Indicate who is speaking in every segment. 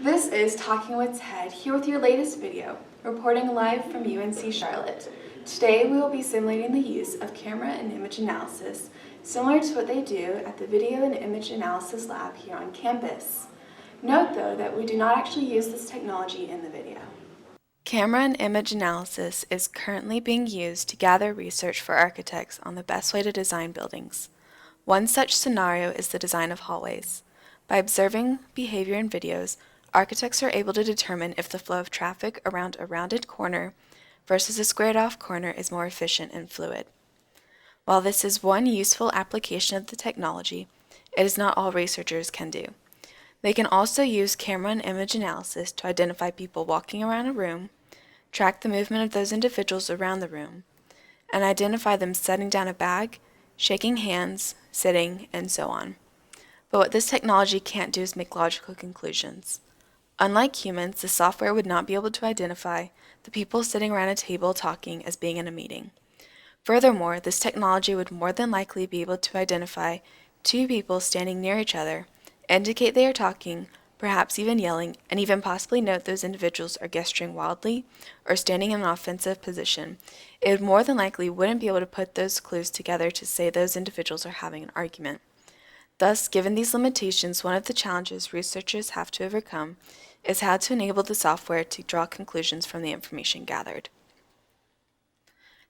Speaker 1: This is Talking with Ted, here with your latest video, reporting live from UNC Charlotte. Today we will be simulating the use of camera and image analysis, similar to what they do at the Video and Image Analysis Lab here on campus. Note though that we do not actually use this technology in the video. Camera and image analysis is currently being used to gather research for architects on the best way to design buildings. One such scenario is the design of hallways. By observing behavior in videos, architects are able to determine if the flow of traffic around a rounded corner versus a squared-off corner is more efficient and fluid. While this is one useful application of the technology, it is not all researchers can do. They can also use camera and image analysis to identify people walking around a room, track the movement of those individuals around the room, and identify them setting down a bag, shaking hands, sitting, and so on. But what this technology can't do is make logical conclusions. Unlike humans, the software would not be able to identify the people sitting around a table talking as being in a meeting. Furthermore, this technology would more than likely be able to identify two people standing near each other, indicate they are talking, perhaps even yelling, and even possibly note those individuals are gesturing wildly or standing in an offensive position. It would more than likely wouldn't be able to put those clues together to say those individuals are having an argument. Thus, given these limitations, one of the challenges researchers have to overcome is how to enable the software to draw conclusions from the information gathered.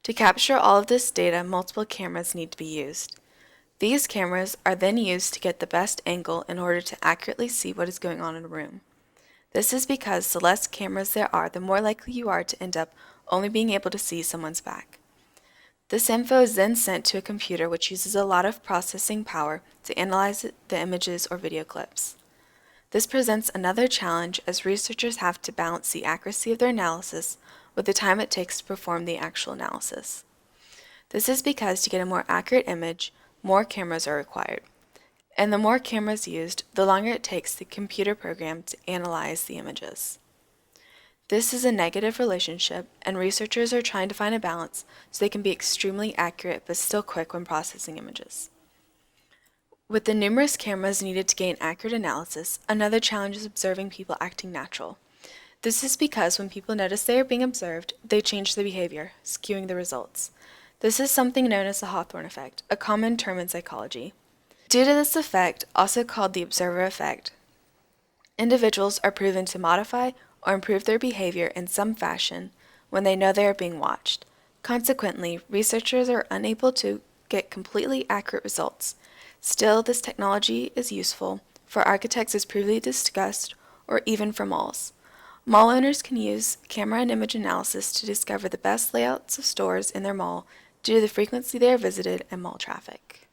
Speaker 1: To capture all of this data, multiple cameras need to be used. These cameras are then used to get the best angle in order to accurately see what is going on in a room. This is because the less cameras there are, the more likely you are to end up only being able to see someone's back. This info is then sent to a computer which uses a lot of processing power to analyze the images or video clips. This presents another challenge as researchers have to balance the accuracy of their analysis with the time it takes to perform the actual analysis. This is because to get a more accurate image, more cameras are required. And the more cameras used, the longer it takes the computer program to analyze the images. This is a negative relationship, and researchers are trying to find a balance so they can be extremely accurate but still quick when processing images. With the numerous cameras needed to gain accurate analysis, another challenge is observing people acting natural. This is because when people notice they are being observed, they change their behavior, skewing the results. This is something known as the Hawthorne effect, a common term in psychology. Due to this effect, also called the observer effect, individuals are proven to modify or improve their behavior in some fashion when they know they are being watched. Consequently, researchers are unable to get completely accurate results. Still, this technology is useful for architects as previously discussed, or even for malls. Mall owners can use camera and image analysis to discover the best layouts of stores in their mall due to the frequency they are visited and mall traffic.